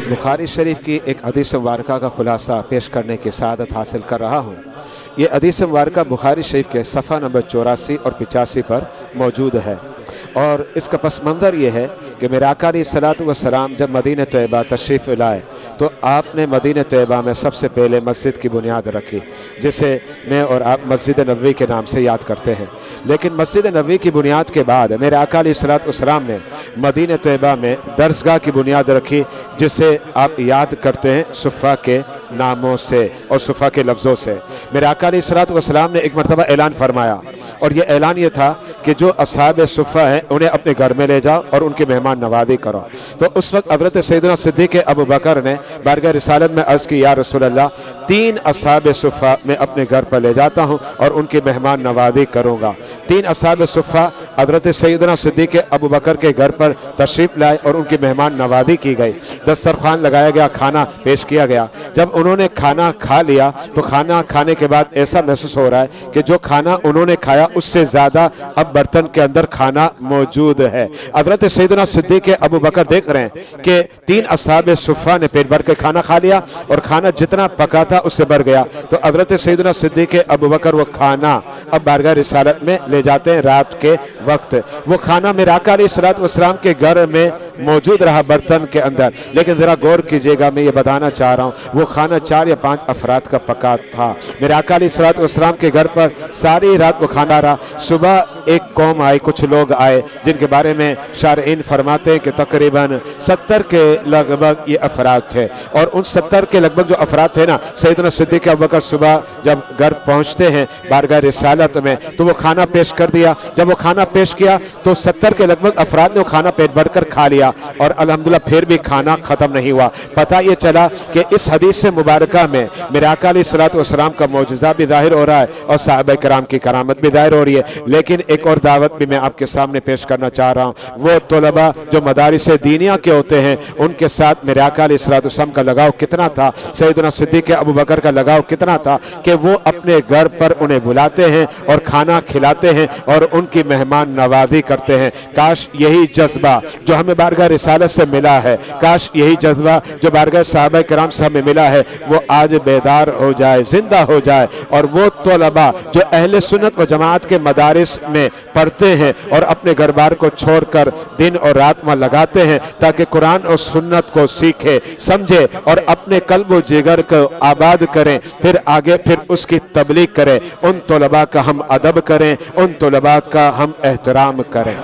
बुखारी शरीफ की एक हदीस मुबारका का खुलासा पेश करने की सआदत हासिल कर रहा हूँ। ये हदीस मुबारका बुखारी शरीफ के सफ़ा नंबर 84 और 85 पर मौजूद है और इसका पस मंज़र ये है कि मेरे आका अलैहिस्सलातु वस्सलाम जब मदीना तैयबा तशरीफ़ लाए तो आपने मदीना तैयबा में सबसे पहले मस्जिद की बुनियाद रखी, जिसे मैं और आप मस्जिद नबवी के नाम से याद करते हैं। लेकिन मस्जिद नबवी की बुनियाद के बाद मेरे आका अलैहिस्सलातु वस्सलाम ने मदीना तैयबा में दरसगाह की बुनियाद रखी, जिसे आप याद करते हैं सुफ़ा के नामों से और सुफ़ा के लफ्ज़ों से। मेरे आका अलैहिस्सलातु वस्सलाम ने एक मरतबा ऐलान फरमाया और ये ऐलान ये था कि जो असहाब सुफ़ा हैं उन्हें अपने घर में ले जाओ और उनकी मेहमान नवाज़ी करो। तो उस वक्त हज़रत सैयदना सिद्दीक़ अबू बकर ने बारगाह रिसालत में अर्ज़ की, या रसूल अल्लाह, 3 असहाब सुफ़ा मैं अपने घर पर ले जाता हूँ और उनकी मेहमान नवाज़ी करूँगा। 3 असहाब सुफ़ा हज़रत सैयदना सिद्दीक़ अबू बकर के घर पर तशरीफ़ लाए और उनकी मेहमान नवाज़ी की गई। दस्तरखान लगाया गया, खाना पेश किया गया। जब उन्होंने खाना खा लिया तो खाना खाने के बाद ऐसा महसूस हो रहा है कि जो खाना उन्होंने खाया उससे ज़्यादा अब बर्तन के अंदर खाना मौजूद है। हज़रत सैयदना सिद्दीक़ अबू बकर देख रहे हैं कि 3 असहाब सुफ़ा ने पेट भर के खाना खा लिया और खाना जितना पका था उससे बढ़ गया। तो हज़रत सैयदना सिद्दीक़ अबू बकर वो खाना अब बारगाह रिसालत में ले जाते हैं। रात के वक्त वो खाना मेरे आका अलैहिस्सलातु वस्सलाम के घर में मौजूद रहा बर्तन के अंदर। लेकिन ज़रा गौर कीजिएगा, मैं ये बताना चाह रहा हूँ वो खाना 4 या 5 अफराद का पका था। मेरे आका अलैहिस्सलातु वस्सलाम के घर पर सारी रात वो खाना रहा। सुबह एक कौम आई, कुछ लोग आए जिनके बारे में शारईन फरमाते हैं कि तकरीबन 70 के लगभग ये अफराद थे और उन 70 के लगभग जो अफराद थे ना, सैयदना सिद्दीक़ अबू बकर सुबह जब घर पहुँचते हैं बारगाह रिसालत में तो वो खाना पेश कर दिया। जब वो खाना पेश किया तो 70 के लगभग अफराद ने वो खाना पेट भर कर खा लिया और अल्हम्दुलिल्लाह फिर भी खाना ख़त्म नहीं हुआ। पता ये चला कि इस हदीस से मुबारका में मेरे आका अलैहिस्सलातु वस्सलाम का मौजज़ा भी ज़ाहिर हो रहा है और सहाबा किराम की करामत भी ज़ाहिर हो रही है। लेकिन एक और दावत भी मैं आपके सामने पेश करना चाह रहा हूँ। वो तलबा जो मदारिस दीनिया के होते हैं उनके साथ मेरे आका अलैहिस्सलातु वस्सलाम का लगाव कितना था, सैयदना सिद्दीक़ अबू बकर का लगाव कितना था कि वो अपने घर पर उन्हें बुलाते हैं और खाना खिलाते हैं और उनकी मेहमान नवाज़ी करते हैं। काश यही जज्बा जो हमें बारगाह रिसालत से मिला है, काश यही जज्बा जो बारगाह सहाबा किराम से हमें मिला है वो आज बेदार हो जाए, जिंदा हो जाए। और वो तलबा जो अहले सुन्नत व जमात के मदारिस में पढ़ते हैं और अपने घर बार को छोड़कर दिन और रात में लगाते हैं ताकि कुरान और सुन्नत को सीखे, समझे और अपने कल्ब व जिगर को आबाद करें, फिर आगे फिर उसकी तबलीग करें। उन तलबा का हम अदब करें, उन तलबा का हम एहतराम करें।